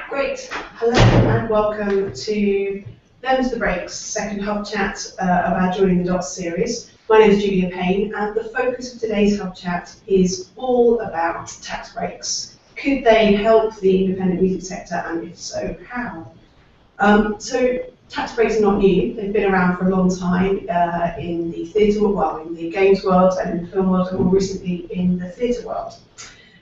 Great. Hello and welcome to Learn to the Breaks, second hub chat of our Joining the Dots series. My name is Julia Payne, and the focus of today's hub chat is all about tax breaks. Could they help the independent music sector, and if so, how? So tax breaks are not new. They've been around for a long time in the theatre, well, in the games world and in the film world, and more recently in the theatre world.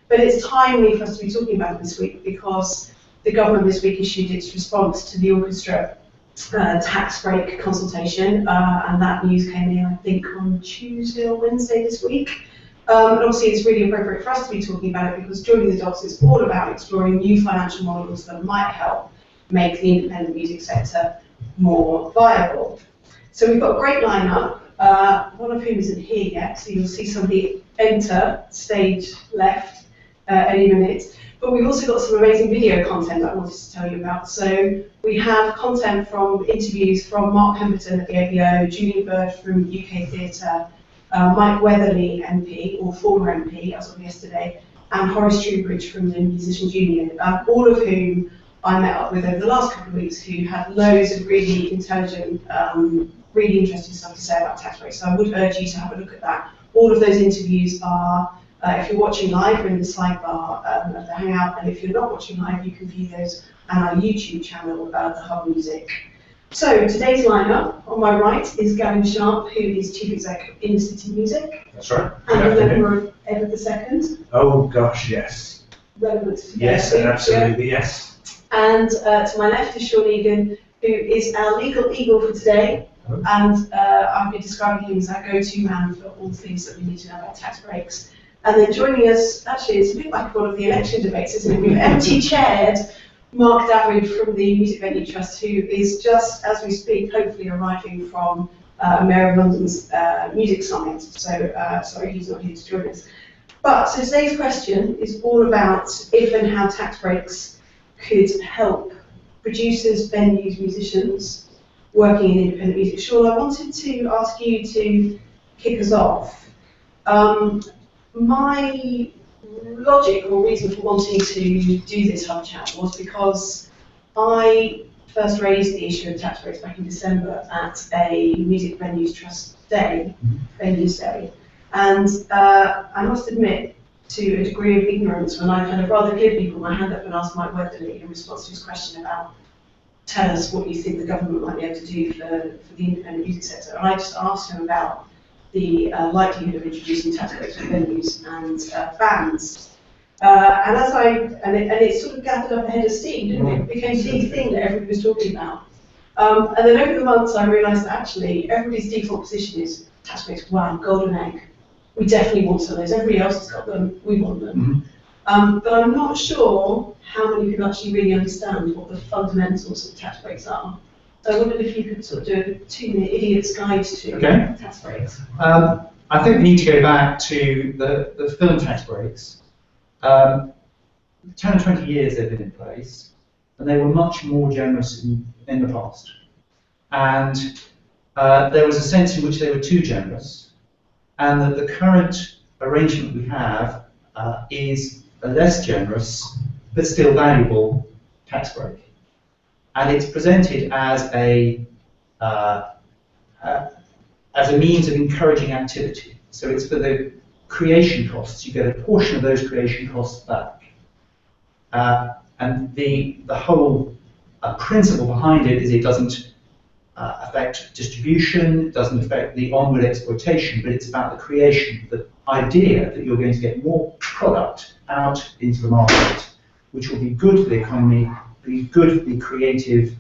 But it's timely for us to be talking about it this week because the government this week issued its response to the orchestra tax break consultation, and that news came in, I think, on Tuesday or Wednesday this week. And obviously, it's really appropriate for us to be talking about it because Joining the Dots is all about exploring new financial models that might help make the independent music sector more viable. So we've got a great lineup, one of whom isn't here yet, so you'll see somebody enter stage left any minute. But we've also got some amazing video content that I wanted to tell you about. So we have content from interviews from Mark Pemberton at the ABO, Julie Bird from UK Theatre, Mike Weatherly MP, or former MP as of yesterday, and Horace Trewbridge from the Musicians Union, all of whom I met up with over the last couple of weeks, who had loads of really intelligent, really interesting stuff to say about tax rates. So I would urge you to have a look at that. All of those interviews are, if you're watching live, we're in the sidebar of the Hangout, and if you're not watching live, you can view those on our YouTube channel, the Hub Music. So today's lineup, on my right is Gavin Sharp, who is Chief Exec of Inner City Music. That's right. And a member of Ever the Second. Oh gosh, yes. Relevant to yes, absolutely, yes. And to my left is Sean Egan, who is our legal eagle for today. Oh. And I've been describing him as our go-to man for all the things that we need to know about tax breaks. And then joining us, actually, it's a bit like one of the election debates, isn't it? We've empty-chaired Mark Davyd from the Music Venue Trust, who is just, as we speak, hopefully arriving from Mayor of London's Music Summit. So, sorry, he's not here to join us. But, so today's question is all about if and how tax breaks could help producers, venues, musicians working in independent music. Sean, I wanted to ask you to kick us off. My logic or reason for wanting to do this hub chat was because I first raised the issue of tax breaks back in December at a Music Venues Trust Day, Venues Day, and I must admit to a degree of ignorance when I kind of rather give people my hand up and ask Mike Weatherly in response to his question about tell us what you think the government might be able to do for the independent music sector, and I just asked him about the likelihood of introducing tax breaks for venues and bands. And it sort of gathered up a head of steam, didn't it? It became the thing that everybody was talking about. And then over the months I realised that actually everybody's default position is tax breaks, wow, golden egg. We definitely want some of those. Everybody else has got them, we want them. But I'm not sure how many people actually really understand what the fundamentals of tax breaks are. So I wondered if you could sort of do a 2-minute idiot's guide to tax breaks. I think we need to go back to the film tax breaks. 10 or 20 years they've been in place, and they were much more generous in the past. And there was a sense in which they were too generous, and that the current arrangement we have is a less generous, but still valuable tax break. And it's presented as a means of encouraging activity. So it's for the creation costs. You get a portion of those creation costs back. And the whole principle behind it is it doesn't affect distribution, it doesn't affect the onward exploitation, but it's about the creation, the idea that you're going to get more product out into the market, which will be good for the economy, be good for the creative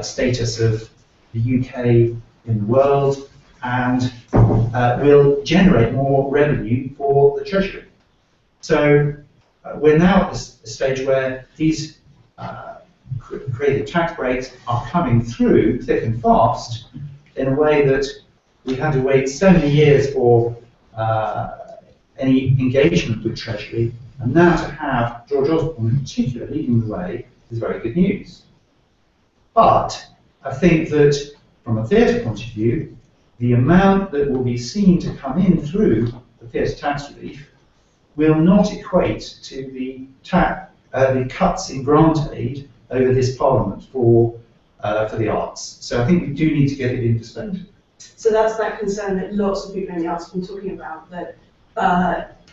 status of the UK in the world, and will generate more revenue for the Treasury. So we're now at a stage where these creative tax breaks are coming through thick and fast in a way that we had to wait so many years for any engagement with Treasury, and now to have George Osborne in particular leading the way is very good news. But I think that from a theatre point of view, the amount that will be seen to come in through the theatre tax relief will not equate to the cuts in grant aid over this Parliament for the arts. So I think we do need to get it in perspective. So that's that concern that lots of people in the arts have been talking about, that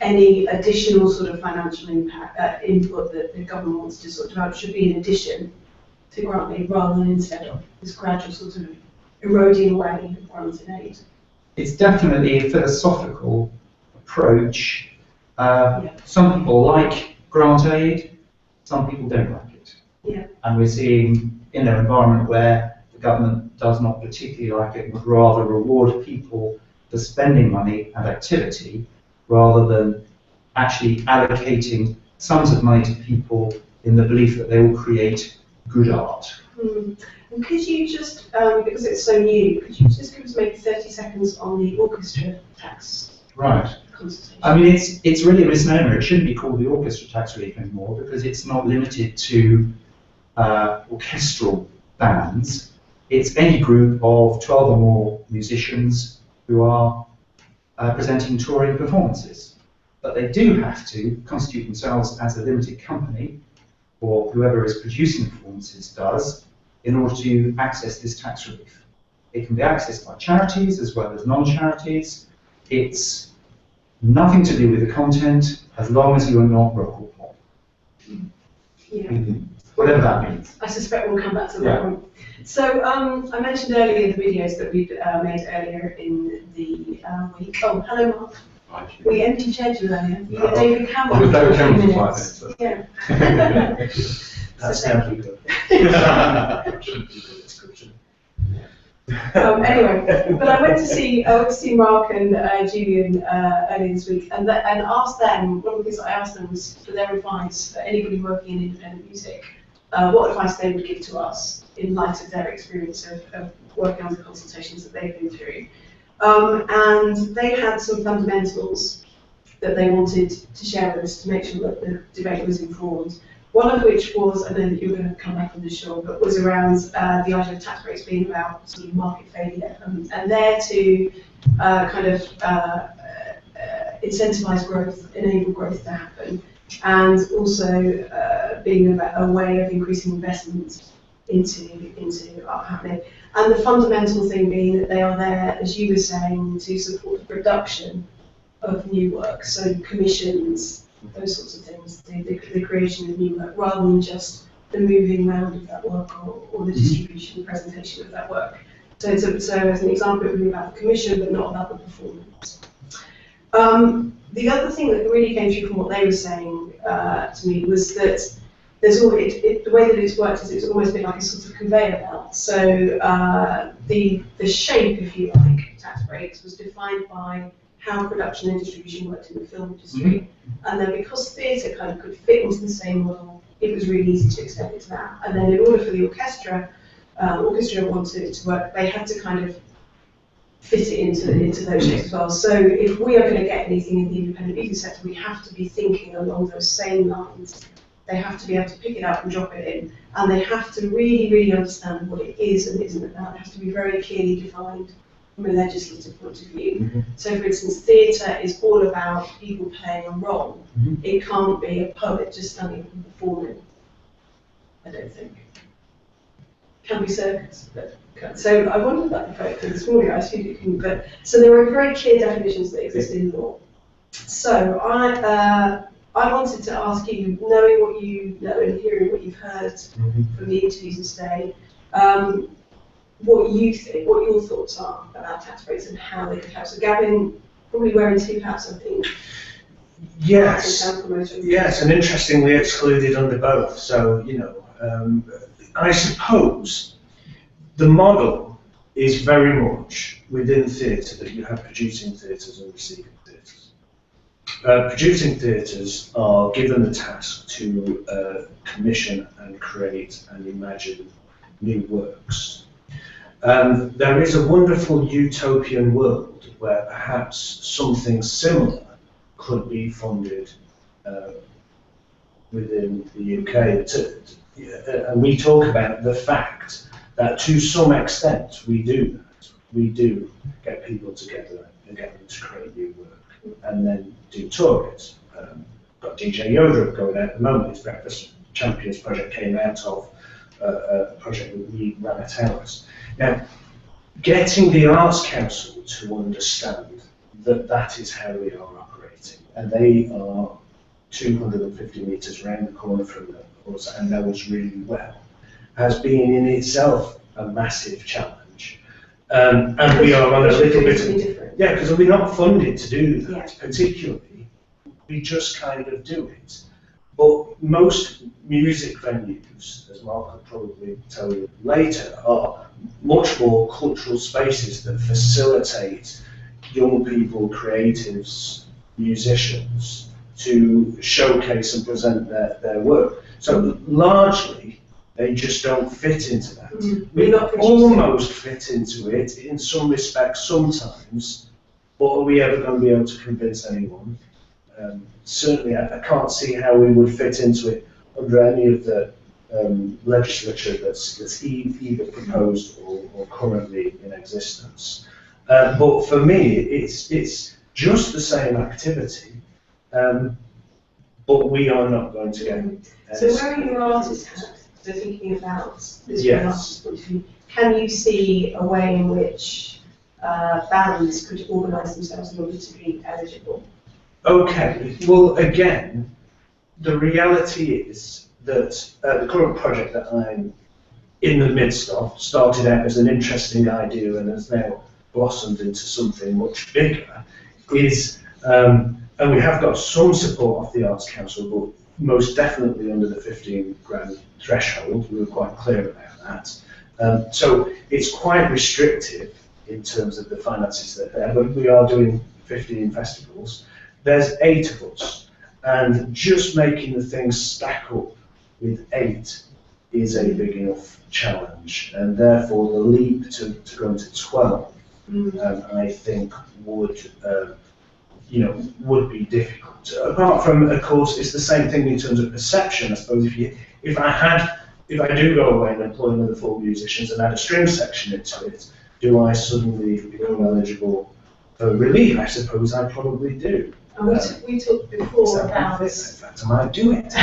any additional sort of financial impact, input that the government wants to sort of develop should be in addition to grant aid rather than instead of this gradual sort of eroding away of granted aid. It's definitely a philosophical approach. Yeah. Some people like grant aid, some people don't like it. Yeah. And we're seeing in an environment where the government does not particularly like it and would rather reward people for spending money and activity rather than actually allocating sums of money to people in the belief that they will create good art. And could you just, because it's so new, could you just give us maybe 30 seconds on the orchestra tax? Right. Consultation? I mean, it's really a misnomer. It shouldn't be called the orchestra tax relief anymore because it's not limited to orchestral bands. It's any group of 12 or more musicians who are presenting touring performances. But they do have to constitute themselves as a limited company, or whoever is producing performances does, in order to access this tax relief. It can be accessed by charities as well as non-charities. It's nothing to do with the content, as long as you are not rock or pop. Yeah. Whatever that means. I suspect we'll come back to that one. So I mentioned earlier the videos that we'd made earlier in the week. Oh, hello, Mark. Hi. We empty-chaired you earlier. You No. got David Cameron. Oh, David Cameron for 5 minutes. minutes. Yeah. That So sounds thank good. Shouldn't be good description. Anyway, but I went to see Mark and Julian earlier this week, and asked them. One of the things I asked them was for their advice for anybody working in independent music, what advice they would give to us in light of their experience of working on the consultations that they've been through. And they had some fundamentals that they wanted to share with us to make sure that the debate was informed. One of which was, I know that you were going to come back on this, Sean, but was around the idea of tax breaks being about sort of market failure and there to kind of incentivise growth, enable growth to happen, and also being a way of increasing investment into art happening. And the fundamental thing being that they are there, as you were saying, to support the production of new work, so commissions, those sorts of things, the creation of new work, rather than just the moving round of that work or the distribution and presentation of that work. So as an example, it would be about the commission, but not about the performance. The other thing that really came through from what they were saying to me was that there's always, the way that it's worked is it's almost been like a sort of conveyor belt. So the shape, if you like, tax breaks was defined by how production and distribution worked in the film industry. And then because theatre kind of could fit into the same model, it was really easy to extend it to that. And then in order for the orchestra wanted it to work, they had to kind of fit it into those shapes as well. So if we are going to get anything in the independent music sector, we have to be thinking along those same lines. They have to be able to pick it up and drop it in. And they have to really, really understand what it is and isn't about. It has to be very clearly defined from a legislative point of view. So for instance, theatre is all about people playing a role. It can't be a poet just standing up and performing, I don't think. It can be circus, but so I wondered about the poet this morning, I assumed it couldn't, but so there are very clear definitions that exist in law. So I wanted to ask you, knowing what you know and hearing what you've heard from the interviews today, what you think, what your thoughts are about tax breaks and how they could help. So Gavin, probably wearing two hats, I think. Yes, and interestingly excluded under both. So, you know, I suppose the model is very much within theatre that you have producing theatres and receiving theatres. Producing theatres are given the task to commission and create and imagine new works. There is a wonderful utopian world where perhaps something similar could be funded within the UK. And we talk about the fact that to some extent we do that. We do get people together and get them to create new work and then do tours. Got DJ Yoda going out at the moment. His Breakfast Champions project came out of a project that we ran at ours. Now, getting the Arts Council to understand that that is how we are operating, and they are 250 metres round the corner from us and know us really well, has been in itself a massive challenge. And we are on a little bit, yeah, because we're not funded to do that, particularly. We just kind of do it. But most music venues, as Mark will probably tell you later, are much more cultural spaces that facilitate young people, creatives, musicians, to showcase and present their work. So largely, they just don't fit into that. We almost fit into it in some respects sometimes, but are we ever going to be able to convince anyone? Certainly, I can't see how we would fit into it under any of the legislature that's either proposed or currently in existence. But for me, it's just the same activity, but we are not going to get. So where are your artists at? So thinking about this yes. from an artist's point of view, can you see a way in which bands could organise themselves in order to be eligible? Okay, well again, the reality is that the current project that I'm in the midst of started out as an interesting idea and has now blossomed into something much bigger, is, and we have got some support of the Arts Council, but most definitely under the 15 grand threshold. We were quite clear about that. So it's quite restrictive in terms of the finances that there, but we are doing 15 festivals. There's 8 of us, and just making the things stack up with 8 is a big enough challenge, and therefore the leap to go into 12, I think would would be difficult. Apart from, of course, it's the same thing in terms of perception. I suppose if I do go away and employ another 4 musicians and add a string section into it, do I suddenly become eligible for relief? I suppose I probably do. And we talked before about in fact, I might do it.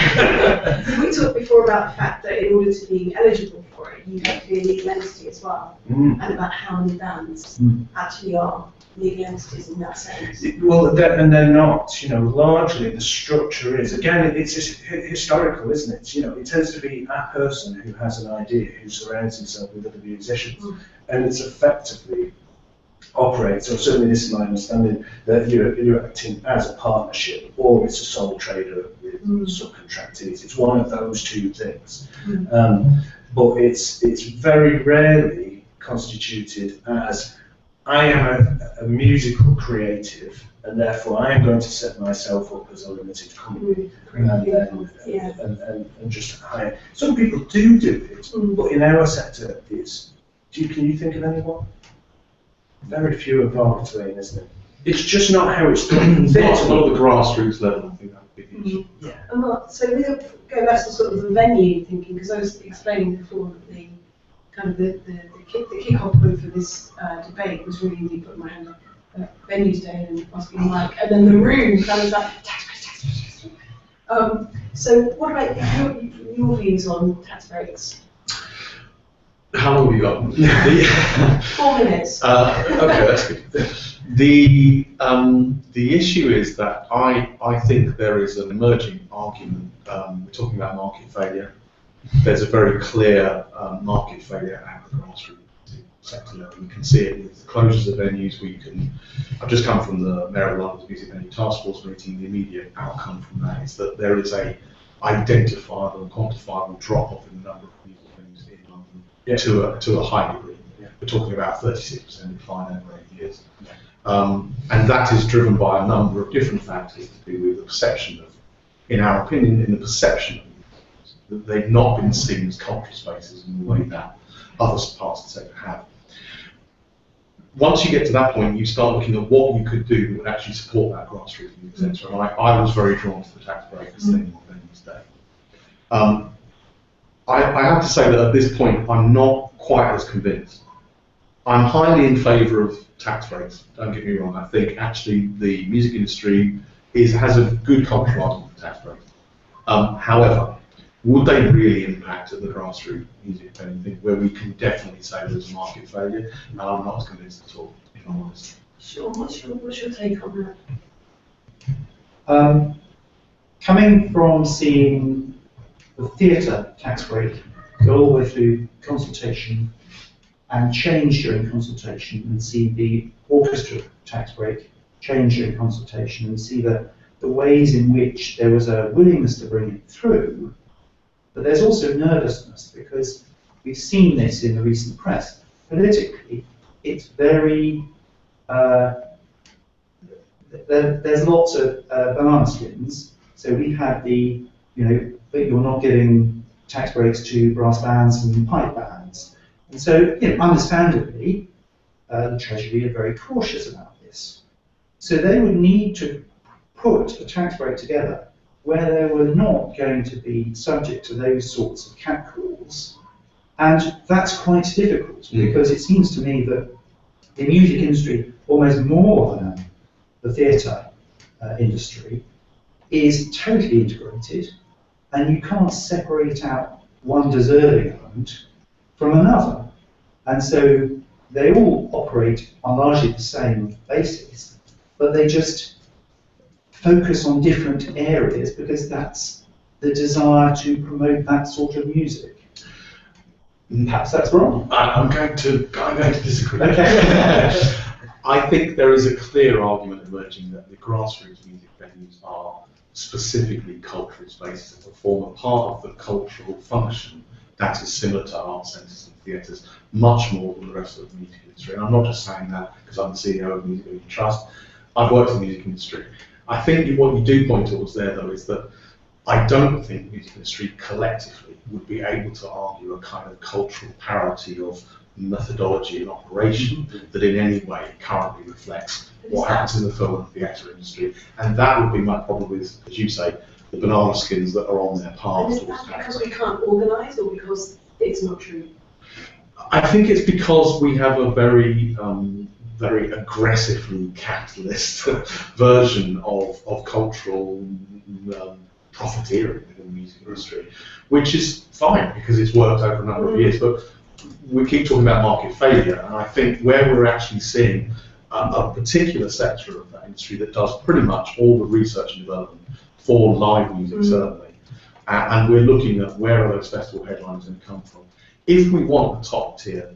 we talked before about the fact that in order to be eligible for it, you have to be a legal entity as well, and about how many bands actually are legal entities in that sense. Well, and they're not. Largely the structure is, again, it's just historical, isn't it? It tends to be a person who has an idea, who surrounds himself with other musicians, and it's effectively operates, or certainly this is my understanding, that you're acting as a partnership, or it's a sole trader with subcontractees. It's one of those two things. But it's very rarely constituted as, I am a musical creative, and therefore I am going to set myself up as a limited company and just hire. Some people do it, but in our sector, can you think of anyone? Very few and far between, isn't it? It's just not how it's done. It's not at the grassroots level, I think that's a big issue. Yeah. And so going back to sort of the venue thinking, because I was explaining before that the kind of the kick-off point for this debate was really me putting my hand up venues day and asking Mike, and then the room kind of like tax breaks. So what about your views on tax breaks? How long have you got? 4 minutes. Okay, that's good. The issue is that I think there is an emerging argument. We're talking about market failure. There's a very clear market failure at the grassroots sector level. You can see it with the closures of venues where you can. I've just come from the Mayor of London's Music Venue Task Force meeting. The immediate outcome from that is that there is a identifiable and quantifiable drop-off in the number of music venues in London to a high degree. We're talking about 36% decline over 8 years. And that is driven by a number of different factors to do with the perception of, in our opinion, the perception that they've not been seen as cultural spaces in the way that other parts of the sector have. Once you get to that point, you start looking at what you could do that would actually support that grassroots music sector. And I was very drawn to the tax breaks thing on Venues Day. I have to say that at this point, I'm not quite as convinced. I'm highly in favour of tax breaks, don't get me wrong. I think actually the music industry has a good cultural argument for tax breaks. However, would they really impact at the grassroots music thing, where we can definitely say there's a market failure? And I'm not as convinced at all, if I'm honest. Sean, what's your take on that? Coming from seeing the theatre tax break go all the way through consultation and change during consultation, and see the orchestra tax break change during consultation, and see the ways in which there was a willingness to bring it through, but there's also nervousness, because we've seen this in the recent press. Politically, it's very, there's lots of banana skins. So we had the, but you're not giving tax breaks to brass bands and pipe bands. And so, understandably, the Treasury are very cautious about this. So they would need to put a tax break together where they were not going to be subject to those sorts of catcalls. And that's quite difficult, because it seems to me that the music industry, almost more than the theatre industry, is totally integrated, and you can't separate out one deserving element from another. And so they all operate on largely the same basis, but they just focus on different areas because that's the desire to promote that sort of music. Perhaps that's wrong. I'm going to disagree. Okay. I think there is a clear argument emerging that the grassroots music venues are specifically cultural spaces and perform a part of the cultural function that is similar to art centres and theatres, much more than the rest of the music industry. And I'm not just saying that because I'm the CEO of Music Industry Trust. I've worked in the music industry. I think what you do point towards there, though, is that I don't think the music industry collectively would be able to argue a kind of cultural parity of methodology and operation that in any way currently reflects what happens in the film and theatre industry. And that would be my problem with, as you say, the banana skins that are on their path. And is that because we can't organise, or because it's not true? I think it's because we have a very very aggressively capitalist version of cultural profiteering within the music industry, which is fine because it's worked over a number of years. But we keep talking about market failure, and I think where we're actually seeing a particular sector of that industry that does pretty much all the research and development for live music, certainly, and we're looking at where are those festival headlines going to come from. If we want a top tier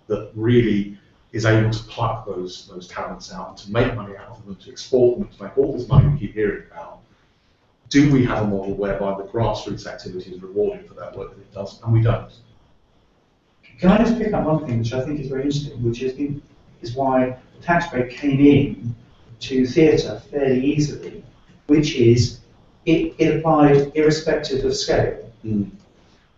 that really is able to pluck those talents out and to make money out of them, to export them, to make all this money we keep hearing about, do we have a model whereby the grassroots activity is rewarded for that work that it does? And we don't. Can I just pick up one thing which I think is very interesting, which is why the tax break came in to theatre fairly easily, which is it applied irrespective of scale. And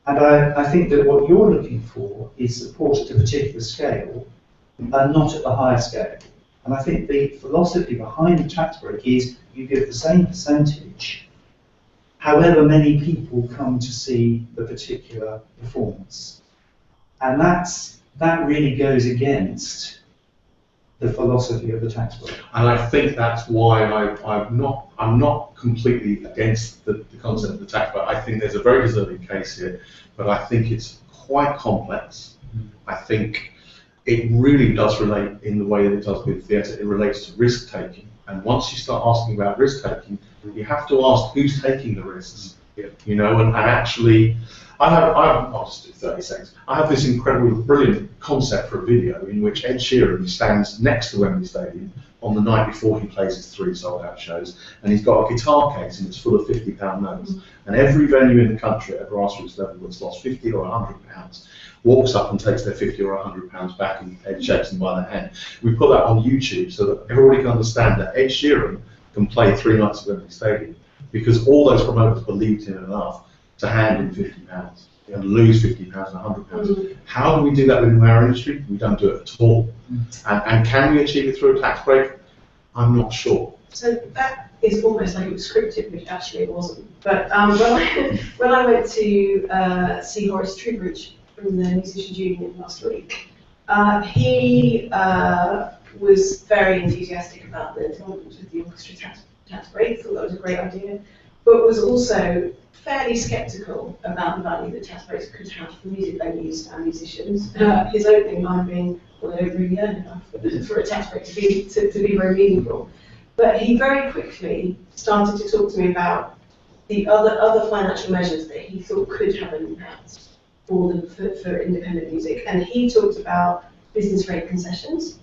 I think that what you're looking for is support at a particular scale, and not at the higher scale. And I think the philosophy behind the tax break is you give the same percentage however many people come to see the particular performance. And that really goes against the philosophy of the tax break. And I think that's why I'm not completely against the concept of the tax break. I think there's a very deserving case here, but I think it's quite complex. I think it really does relate in the way that it does with theatre. It relates to risk taking, and once you start asking about risk taking, you have to ask who's taking the risks. And actually, I'll just do 30 seconds. I have this incredibly brilliant concept for a video in which Ed Sheeran stands next to Wembley Stadium on the night before he plays his 3 sold-out shows, and he's got a guitar case and it's full of £50 notes. And every venue in the country at a grassroots level that's lost £50 or £100 walks up and takes their £50 or £100 back, and Ed shakes them by the hand. We put that on YouTube so that everybody can understand that Ed Sheeran can play 3 nights at Wembley Stadium because all those promoters believed in enough to hand him £50 and lose £50 and £100. How do we do that within our industry? We don't do it at all. And can we achieve it through a tax break? I'm not sure. So that is almost like it was scripted, which actually it wasn't. But when I went to see Horace Troubridge from the Musicians Union last week, he was very enthusiastic about the development of the orchestra tax break. Thought that was a great idea. but was also fairly sceptical about the value that tax breaks could have for music venues and musicians. His opening line being, well, they don't really earn enough for a tax break to be very meaningful. But he very quickly started to talk to me about the other financial measures that he thought could have an impact for independent music. And he talked about business rate concessions.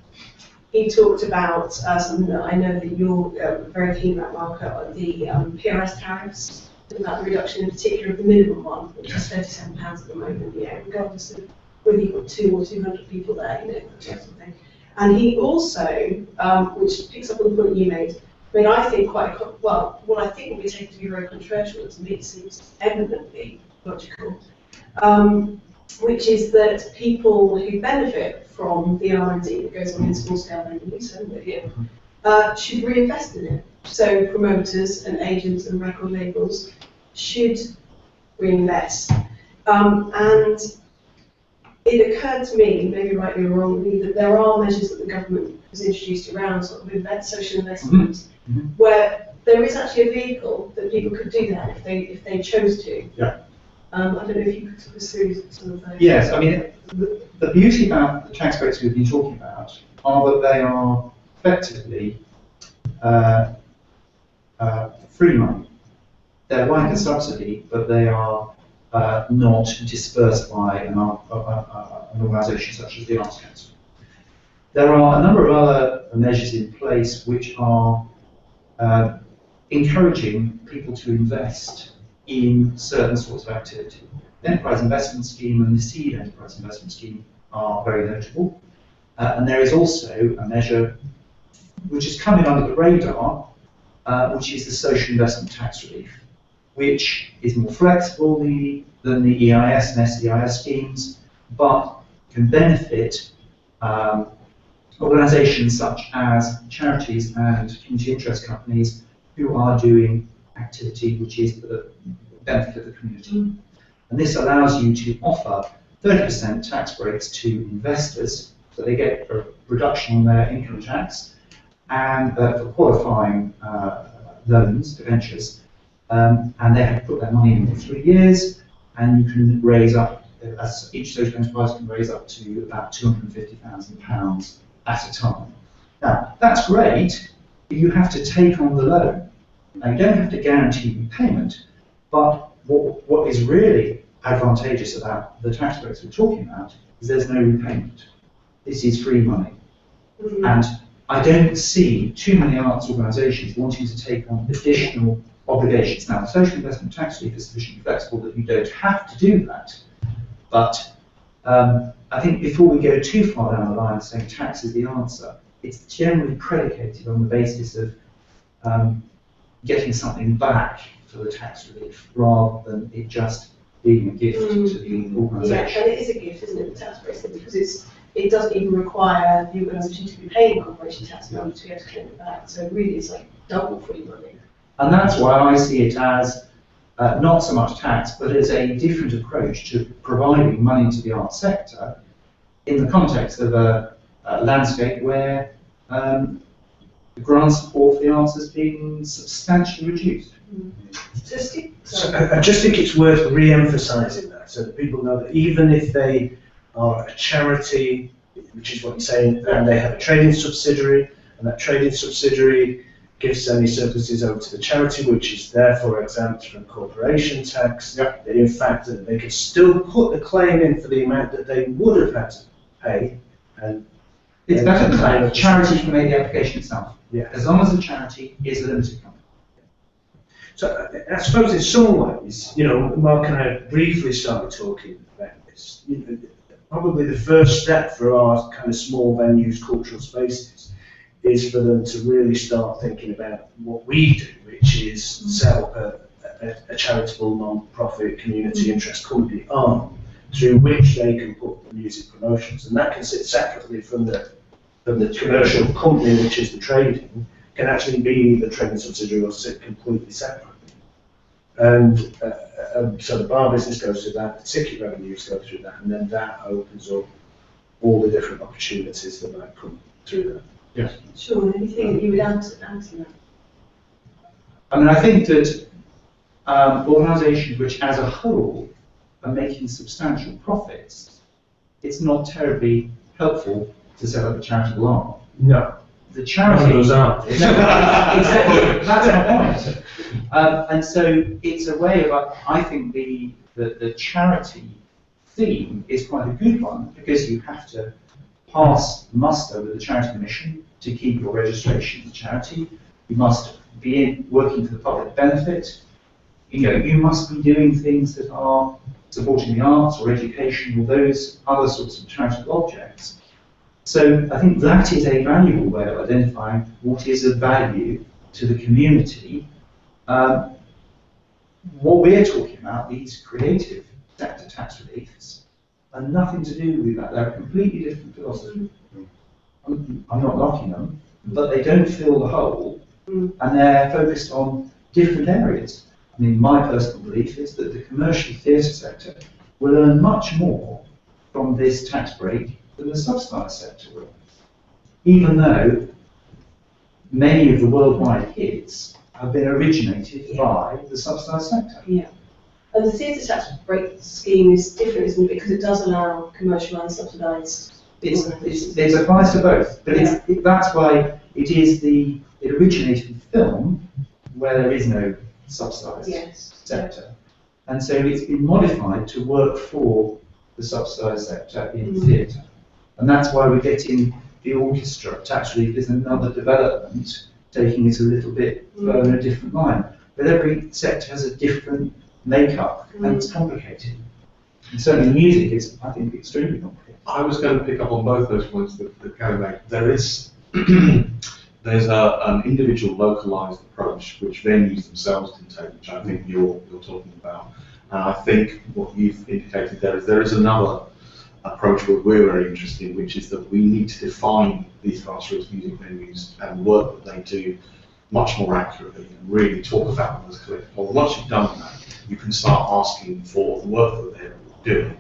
He talked about something that I know that you're very keen about, Mark, the PRS tariffs, about the reduction in particular of the minimum one, which is £37 at the moment, regardless of whether you've got 2 or 200 people there, that sort of thing. And he also, which picks up on the point you made, I think what I think will be taken to be very controversial, and to me it seems eminently logical, which is that people who benefit from the R&D that goes on in small-scale venues should reinvest in it. So promoters and agents and record labels should reinvest. And it occurred to me, maybe rightly or wrongly, that there are measures that the government has introduced around sort of social investment, where there is actually a vehicle that people could do that if they chose to. Yeah. I don't know if you could pursue some of those. Yes, I mean, the beauty about the tax breaks we've been talking about are that they are effectively free money. They're like a subsidy, but they are not dispersed by an organisation such as the Arts Council. There are a number of other measures in place which are encouraging people to invest in certain sorts of activity. The Enterprise Investment Scheme and the Seed Enterprise Investment Scheme are very notable. And there is also a measure which is coming under the radar, which is the Social Investment Tax Relief, which is more flexible than the EIS and SEIS schemes, but can benefit organisations such as charities and community interest companies who are doing activity which is for the benefit of the community. And this allows you to offer 30% tax breaks to investors, so they get a reduction on their income tax, and for qualifying loans, debentures, and they have to put their money in for 3 years, and you can raise up, as each social enterprise can raise up to about £250,000 at a time. Now, that's great, but you have to take on the loan. Now, you don't have to guarantee repayment, but what is really advantageous about the tax breaks we're talking about is there's no repayment. This is free money. And I don't see too many arts organisations wanting to take on additional obligations. Now, the social investment tax relief is sufficiently flexible that you don't have to do that. But I think before we go too far down the line saying tax is the answer, it's generally predicated on the basis of getting something back for the tax relief, rather than it just being a gift to the organisation. Yeah, and it is a gift, isn't it, the tax breaks, because it doesn't even require the organisation to be paying corporation tax in order to be able to claim it back. So really it's like double free money. And that's why I see it as not so much tax, but as a different approach to providing money to the arts sector in the context of a landscape where the grant support for the arts has been substantially reduced. So I just think it's worth re-emphasising that, so that people know that even if they are a charity, which is what you're saying, and they have a trading subsidiary, and that trading subsidiary gives any surpluses over to the charity, which is therefore exempt from corporation tax. In fact, they can still put the claim in for the amount that they would have had to pay. And it's better than that. The charity can make the application itself. Yeah. As long as the charity is a limited company. So I suppose in some ways, Mark and I briefly started talking about this. Probably the first step for our kind of small venues, cultural spaces, is for them to really start thinking about what we do, which is set up a charitable non-profit community interest company arm through which they can put the music promotions, and that can sit separately from the commercial company, which is the trading, can actually be the trading subsidiary or sit completely separate. And so the bar business goes through that, the ticket revenues go through that, and then that opens up all the different opportunities that might come through that. Yes. Sure, anything that you would add to that? I mean, I think that organisations which as a whole are making substantial profits, it's not terribly helpful to set up a charitable arm. No. The charity... None of those are. No, exactly, that's my point. And so it's a way of, I think the charity theme is quite a good one, because you have to pass muster with the Charity Commission to keep your registration as a charity. You must be working for the public benefit. You must be doing things that are supporting the arts or education or those other sorts of charitable objects. So I think that is a valuable way of identifying what is of value to the community. What we're talking about, these creative sector tax reliefs, are nothing to do with that. They're a completely different philosophy. I'm not knocking them, but they don't fill the hole, and they're focused on different areas. I mean, my personal belief is that the commercial theatre sector will earn much more from this tax break than the subsidised sector will, even though many of the worldwide hits have been originated by the subsidised sector. Yeah. And the theatre tax break scheme is different, isn't it? Because it does allow commercial and subsidised businesses. It applies to both, but that's why it originated in film, where there is no subsidised sector. And so it's been modified to work for the subsidised sector in theatre. And that's why we're getting the orchestra tax relief is another development, taking it a little bit further a different line. But every sector has a different makeup, and it's complicated. And certainly music is, I think, extremely complicated. I was going to pick up on both those points that Gavin made. There is there's an individual localised approach which venues themselves can take, which I think you're talking about. And I think what you've indicated there is another approach that we're very interested in, which is that we need to define these grassroots music venues and work that they do much more accurately and really talk about them as collective whole. Once you've done that, you can start asking for the work that they're doing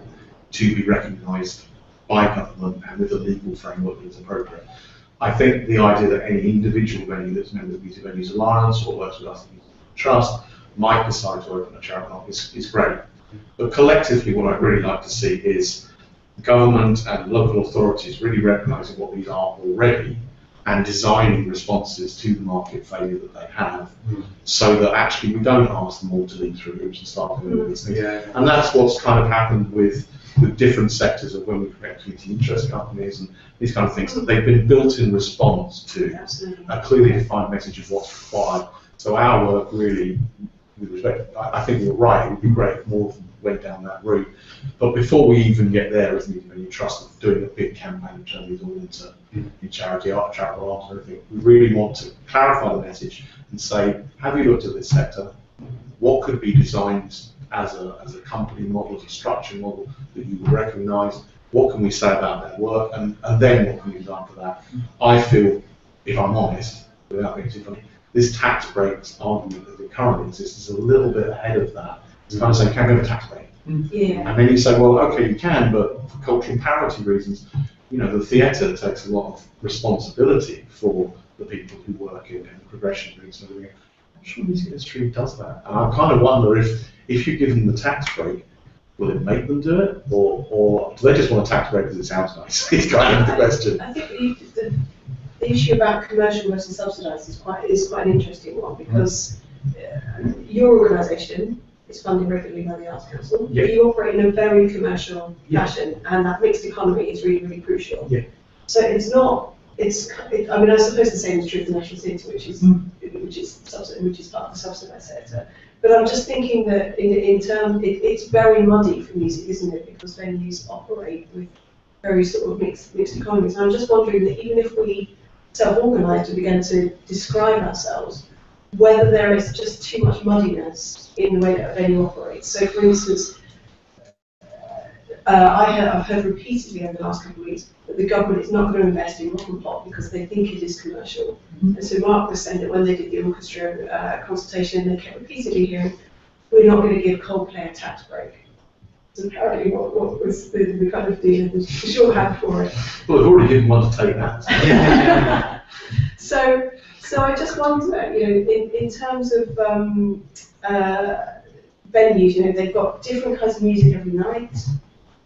to be recognised by government and with a legal framework that's appropriate. I think the idea that any individual venue that's a member of the Music Venues Alliance or works with us in the Trust might decide to open a charity arm is great. But collectively, what I'd really like to see is government and local authorities really recognising what these are already and designing responses to the market failure that they have, so that actually we don't ask them all to leap through hoops and start doing all these things. And that's what's kind of happened with different sectors of when we create community interest companies and these kind of things, that they've been built in response to a clearly defined message of what's required. So our work really, with respect, I think you're right, it would be great if more of them went down that route. But before we even get there as Music Venue Trust, doing a big campaign to turn these all into charity art, charitable arts and everything, we really want to clarify the message and say, have you looked at this sector? What could be designed as a company model, as a structure model that you would recognise? What can we say about their work? And then what can we do after that? I feel, if I'm honest, without being too funny, this tax breaks argument that it currently exists is a little bit ahead of that. It's kind of saying, can I go to tax break? Yeah. And then you say, well, okay, you can, but for cultural parity reasons, the theatre takes a lot of responsibility for the people who work in progression groups and everything. I'm sure music industry does that. And I kind of wonder if you give them the tax break, will it make them do it? Or do they just want a tax break because it sounds nice? It's kind of the question. I think the issue about commercial versus subsidised is quite an interesting one, because your organisation is funded regularly by the Arts Council. Yeah. You operate in a very commercial fashion, and that mixed economy is really, really crucial. Yeah. So it's not. I suppose the same is true for National Theatre, which is part of the subsidised sector. But I'm just thinking that in terms, it's very muddy for music, isn't it? Because venues operate with very sort of mixed economies. And I'm just wondering that even if we self-organise and begin to describe ourselves, whether there is just too much muddiness in the way that a venue operates. So, for instance, I've heard repeatedly over the last couple of weeks that the government is not going to invest in rock and pop because they think it is commercial. And so Mark was saying that when they did the orchestra consultation, they kept repeatedly hearing, we're not going to give Coldplay a tax break. So apparently what was the kind of the shorthand for it. Well, they've already given one to take that. So I just wonder, in terms of venues, you know, they've got different kinds of music every night,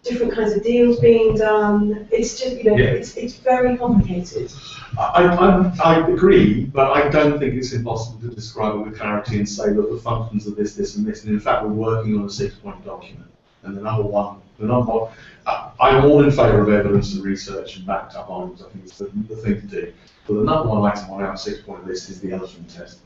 different kinds of deals being done. It's just, you know, it's very complicated. I agree, but I don't think it's impossible to describe it with clarity and say, look, the functions of this, this, and this. And in fact, we're working on a 6-point document. And the number one, I'm all in favour of evidence and research and backed up arguments. I think it's the thing to do. But the number one item on our 6-point list is the elephant test.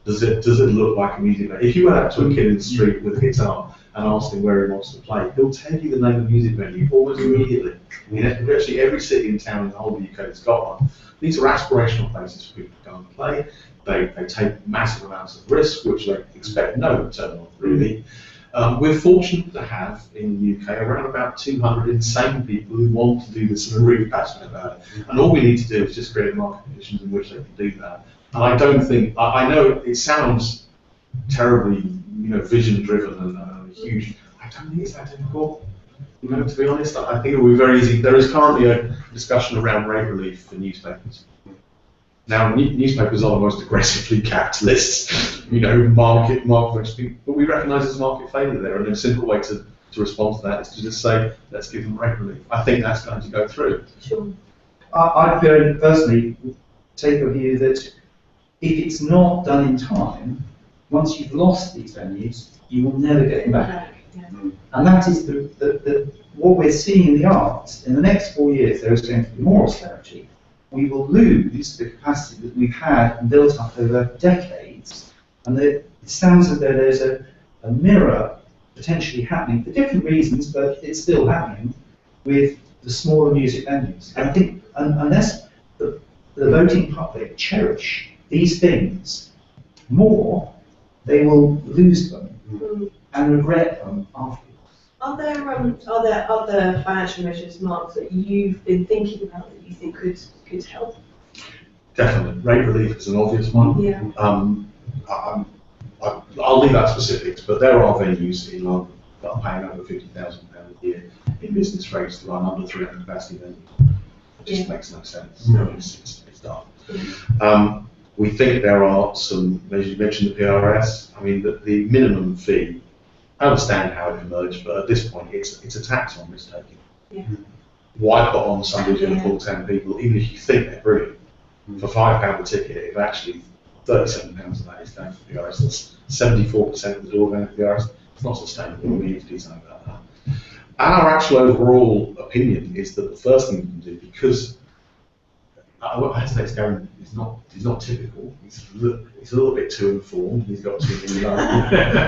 Does it look like a music venue? If you went out to a kid in the street with a guitar and asked him where he wants to play, he'll tell you the name of the music venue almost immediately. I mean, virtually every city and town in the whole of the UK has got one. These are aspirational places for people to go and play. They take massive amounts of risk, which they expect no return on, really. We're fortunate to have in the UK around about 200 insane people who want to do this and are really passionate about it. And all we need to do is just create market conditions in which they can do that. And I don't think, I know it sounds terribly, you know, vision-driven and huge. I don't think it's that difficult. You know, to be honest, I think it will be very easy. There is currently a discussion around rate relief for newspapers. Now, newspapers are the most aggressively capitalist, you know, market, but we recognise there's market failure there, and a simple way to respond to that is to just say, let's give them rate relief. I think that's going to go through. Sure. I personally take the view that if it's not done in time, once you've lost these venues, you will never get them back. Yeah. And that is what we're seeing in the arts. In the next 4 years, there is going to be more austerity. We will lose the capacity that we've had and built up over decades. And it sounds as though there's a mirror potentially happening for different reasons, but it's still happening with the smaller music venues. And I think unless the voting public cherish these things more, they will lose them and regret them afterwards. Are there other financial measures, Mark, that you've been thinking about that you think could help? Definitely, rate relief is an obvious one. Yeah. I'll leave out specifics, but there are venues in London that are paying over £50,000 a year in business rates to run under 300 capacity venues. It just makes no sense. No. It's done. We think there are some, as you mentioned, the PRS. I mean, the minimum fee. I understand how it emerged, but at this point, it's a tax on risk taking. Yeah. Why put on somebody who's going to pull 10 people, even if you think they're brilliant, for £5 a ticket, if actually £37 of that is going for PRS, that's 74% of the door going for PRS. It's not sustainable. We need to do something about that. Our actual overall opinion is that the first thing you can do, because I have to say Gavin is not typical. He's a little bit too informed. He's got too many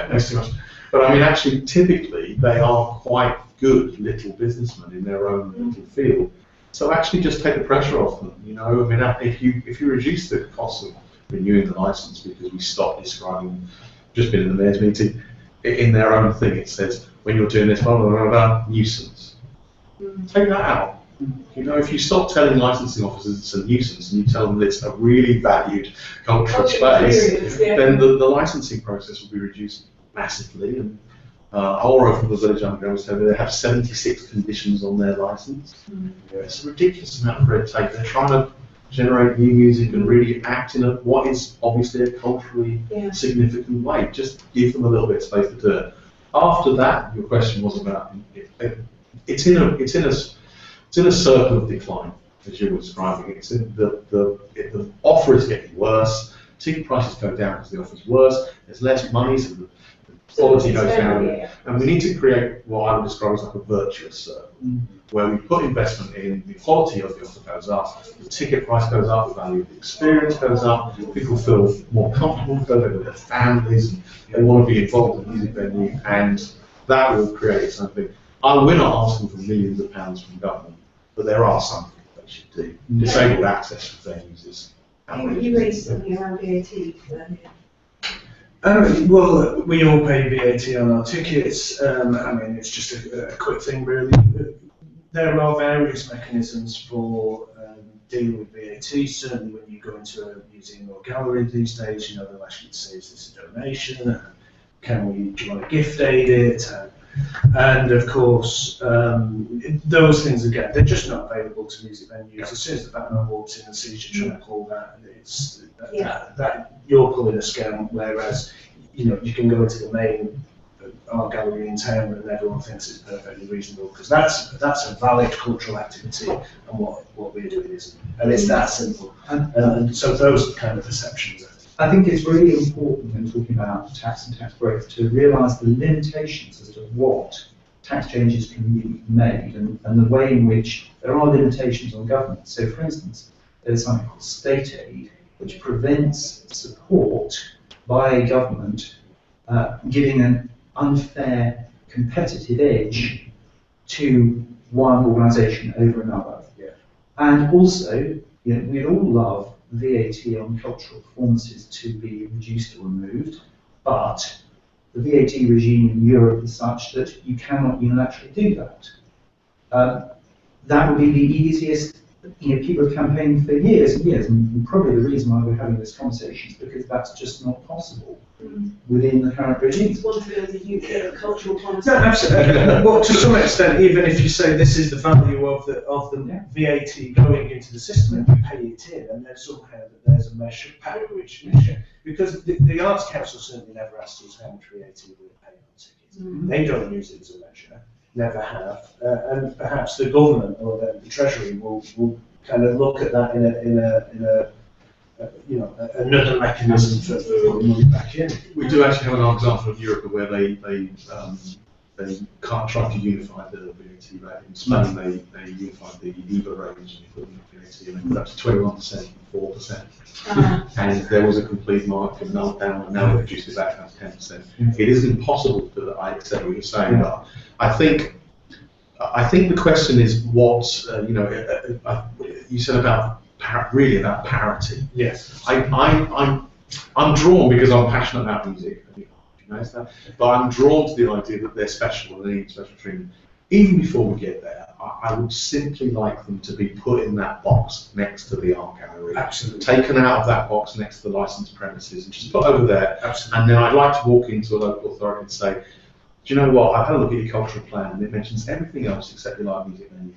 knows too much. But I mean, actually, typically they are quite good little businessmen in their own little field. So actually, just take the pressure off them. You know, I mean, if you reduce the cost of renewing the license because we stop describing, just been in the mayor's meeting, in their own thing it says when you're doing this, blah blah blah, blah nuisance. Take that out. You know, if you stop telling licensing officers it's a nuisance and you tell them it's a really valued cultural space, then the licensing process will be reduced massively. And Aura from the village I'm going to say they have 76 conditions on their license. It's a ridiculous amount of red tape. They're trying to generate new music and really act in what is obviously a culturally significant way. Just give them a little bit of space to do it. After that, your question was about it's in a circle of decline, as you were describing. It's in the offer is getting worse. Ticket prices go down because the offer is worse. There's less money, so the quality goes down. And we need to create what I would describe as like a virtuous circle, where we put investment in, the quality of the offer goes up, the ticket price goes up, the value of the experience goes up, people feel more comfortable, go there with their families, and they want to be involved in the music venue, and that will create something. We're not asking for millions of pounds from government, but there are some things they should do. Disabled access for venues is outrageous. You raised something around VAT earlier. Well, we all pay VAT on our tickets. I mean, it's just a quick thing, really. There are various mechanisms for dealing with VAT. Certainly, when you go into a museum or gallery these days, you know, they'll ask you to say, is this a donation? Do you want to gift aid it? And of course, those things again, they're just not available to music venues. As soon as the Batman walks in and sees you trying to pull that, that you're pulling a scam. Whereas, you know, you can go into the main art gallery in town and everyone thinks it's perfectly reasonable, because that's a valid cultural activity, and what we're doing isn't. And it's that simple. And so those kind of perceptions. I think it's really important when talking about tax and tax breaks to realise the limitations as to what tax changes can be made, and the way in which there are limitations on government. So, for instance, there's something called state aid, which prevents support by a government giving an unfair competitive edge to one organisation over another. Yeah. And also, we'd all love VAT on cultural performances to be reduced or removed, but the VAT regime in Europe is such that you cannot unilaterally do that. That would be the easiest. People have campaigned for years and years, and probably the reason why we're having this conversation is because that's just not possible within the current regime. It's one for the UK cultural policy. No, absolutely. Well, to some extent, even if you say this is the value of the VAT going into the system, and you pay it in, and then somehow there's a measure, which because the Arts Council certainly never asked us how much VAT we pay on tickets. They don't use it as a measure. Never have, and perhaps the government or the Treasury will kind of look at that in a another mechanism for putting money back in. We do actually have an example of Europe where they can't try to unify the VAT rate. In Spain, they unified the IVA range and equivalent VAT, and they put up to 21% and 4%. And there was a complete market meltdown, and now they've reduced it back down to 10%. It is impossible to do that. I accept what you're saying, but I think the question is what you said about really about parity. Yes. I'm drawn because I'm passionate about music. You know that, but I'm drawn to the idea that they're special and they need special treatment. Even before we get there, I would simply like them to be put in that box next to the art gallery. Absolutely. Taken out of that box next to the licensed premises and just put over there. Absolutely. And then I'd like to walk into a local authority and say, do you know what? I've had a look at your cultural plan and it mentions everything else except your live music venue.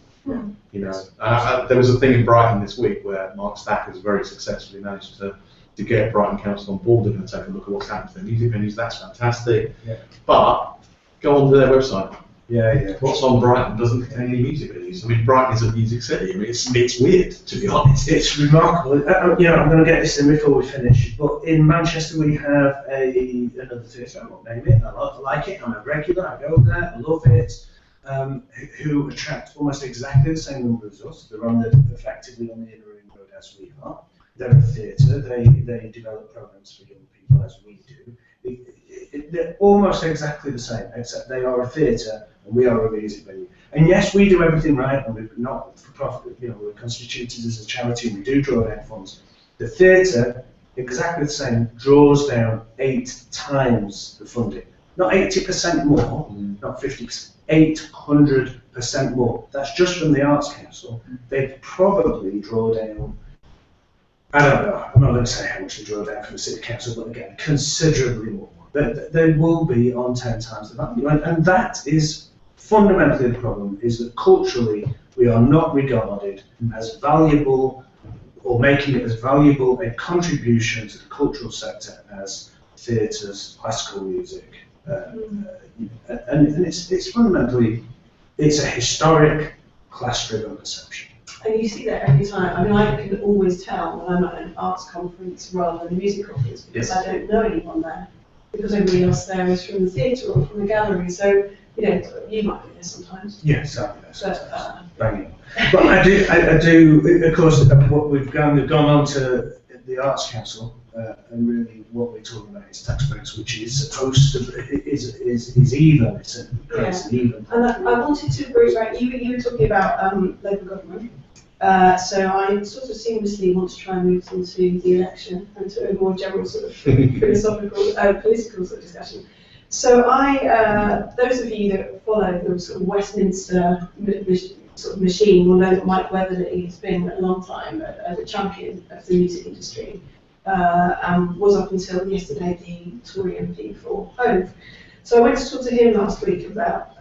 You know, there was a thing in Brighton this week where Mark Stack has very successfully managed to get Brighton Council on board and take a look at what's happened to their music venues. That's fantastic. Yeah. But go onto their website. Yeah. What's on Brighton doesn't contain any music venues. I mean, Brighton is a music city. I mean, it's weird, to be honest. It's remarkable. I'm going to get this in before we finish. But in Manchester, we have another theatre. I won't name it. I like it. I'm a regular. I go there. I love it. Who attract almost exactly the same number as us. They're effectively on the inner ring road as we are. They're a theatre. They develop programs for young people as we do. They're almost exactly the same, except they are a theatre and we are a music venue. And yes, we do everything right, and we're not for profit. We're constituted as a charity and we do draw down funds. The theatre, exactly the same, draws down 8 times the funding. Not 80% more, not 50%. 800% more. That's just from the Arts Council. They probably draw down, I don't know, I'm not going to say how much they draw down from the City Council, but again, considerably more. They will be on 10 times the value. And that is fundamentally the problem, is that culturally we are not regarded as valuable or making it as valuable a contribution to the cultural sector as theatres, classical music. And it's fundamentally, it's a historic class-driven perception. And you see that every time. I mean, I can always tell when I'm at an arts conference rather than a music conference because I don't know anyone there, because everybody else there is from the theatre or from the gallery. So, you might be there sometimes. Yes, I'll be there. Banging. But I do, of course, what we've gone on to the Arts Council. And really, what we're talking about is tax breaks, which is supposed to is even. It's even. And I wanted to bring back. You were talking about local government. So I sort of seamlessly want to try and move into the election and to a more general sort of philosophical, political sort of discussion. So those of you that follow the sort of Westminster sort of machine will know that Mike Weatherly has been a long time a champion of the music industry. And was up until yesterday the Tory MP for Hove. So I went to talk to him last week about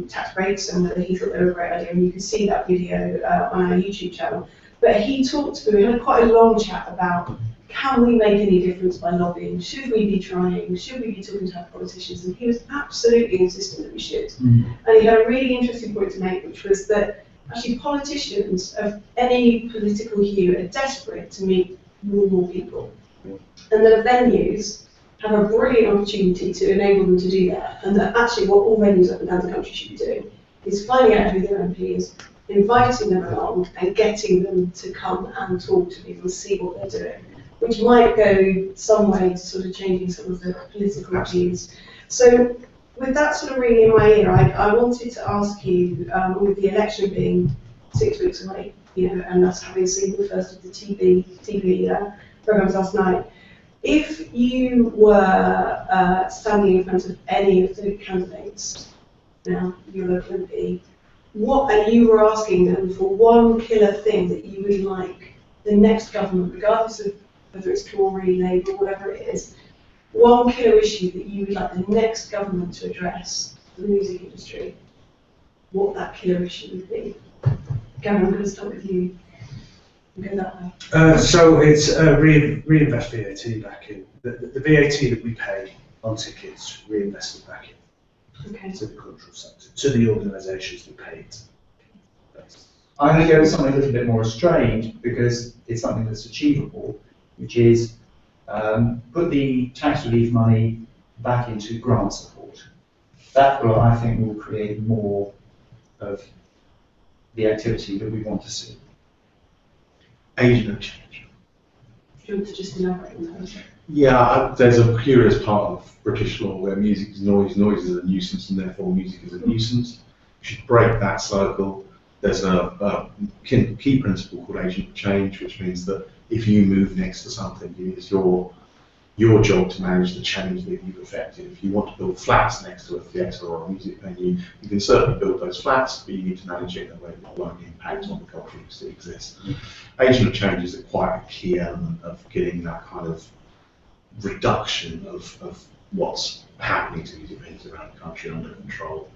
tax breaks and whether he thought they were a great idea, and you can see that video on our YouTube channel. But we had quite a long chat about can we make any difference by lobbying? Should we be trying? Should we be talking to our politicians? And he was absolutely insistent that we should. And he had a really interesting point to make, which was that actually politicians of any political hue are desperate to meet normal people. And that venues have a brilliant opportunity to enable them to do that. And that actually what all venues up and down the country should be doing is finding out who their MP is, inviting them along and getting them to come and talk to people and see what they're doing, which might go some way to sort of changing some of the political views. So with that sort of ringing in my ear, I wanted to ask you, with the election being 6 weeks away, and us having seen the first of the TV programmes last night, if you were standing in front of any of the candidates, now your local MP, and you were asking them for one killer thing that you would like the next government, regardless of whether it's Tory, Labour, whatever it is, one killer issue that you would like the next government to address for the music industry, what that killer issue would be? Gavin, I'm going to start with you. Go that way. So it's reinvest VAT back in. The VAT that we pay on tickets, reinvest it back in to the cultural sector, to the organisations that pay it. I'm going to go with something a little bit more restrained because it's something that's achievable, which is put the tax relief money back into grant support. That will, I think, will create more of the activity that we want to see. Agent of change. Do you want to just elaborate on that? Yeah, there's a curious part of British law where music is noise, noise is a nuisance, and therefore music is a nuisance. You should break that cycle. There's a key principle called agent of change, which means that if you move next to something, it's your job to manage the change that you've affected. If you want to build flats next to a theatre or a music venue, you can certainly build those flats, but you need to manage it in a way that won't impact on the culture that exists. Agent of change is quite a key element of getting that kind of reduction of what's happening to music venues around the country under control.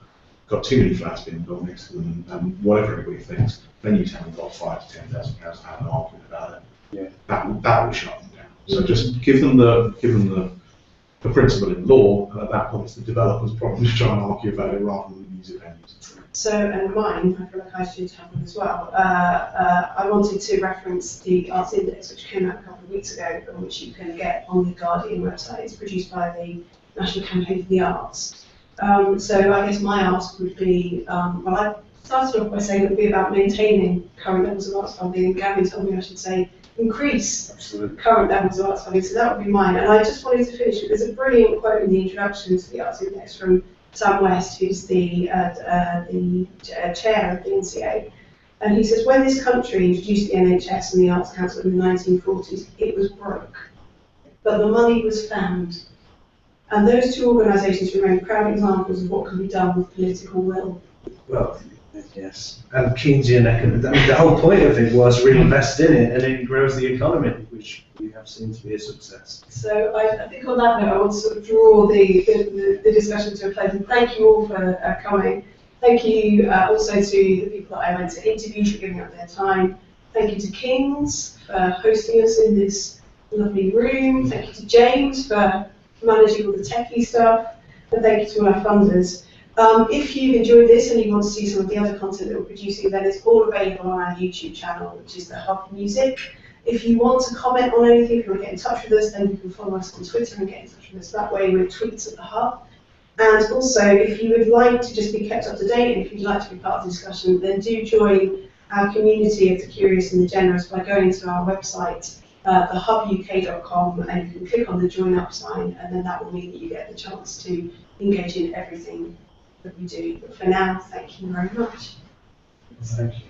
Got too many flats being built next to them, and whatever everybody thinks, venues haven't got £5,000 to £10,000 to have an argument about it. Yeah. That will shut them down. So just give them the principle in law, and at that point it's the developer's problem to try and argue about it rather than the music venues. So, and mine, I feel like I should have one as well. I wanted to reference the Arts Index, which came out a couple of weeks ago, and which you can get on the Guardian website. It's produced by the National Campaign for the Arts. So I guess my ask would be, well, I started off by saying it would be about maintaining current levels of arts funding, and Gavin told me I should say increase current levels of arts funding, so that would be mine. And I just wanted to finish with, there's a brilliant quote in the introduction to the Arts Index from Sam West, who's the chair of the NCA, and he says, when this country introduced the NHS and the Arts Council in the 1940s, it was broke, but the money was found. And those two organisations remain proud examples of what can be done with political will. Well, yes. And Keynesian economics, I mean, the whole point of it was reinvest in it and it grows the economy, which we have seen to be a success. So I think on that note, I want to sort of draw the discussion to a close. And thank you all for coming. Thank you also to the people that I went to interview for giving up their time. Thank you to Kings for hosting us in this lovely room. Thank you to James for managing all the techie stuff, and thank you to all our funders. If you've enjoyed this and you want to see some of the other content that we're producing, then it's all available on our YouTube channel, which is the Hub Music. If you want to comment on anything, if you want to get in touch with us, then you can follow us on Twitter and get in touch with us that way with tweets at the Hub. And also, if you would like to just be kept up to date, and if you'd like to be part of the discussion, then do join our community of the curious and the generous by going to our website, thehubuk.com, and you can click on the join up sign, and then that will mean that you get the chance to engage in everything that we do. But for now, thank you very much. Thank you.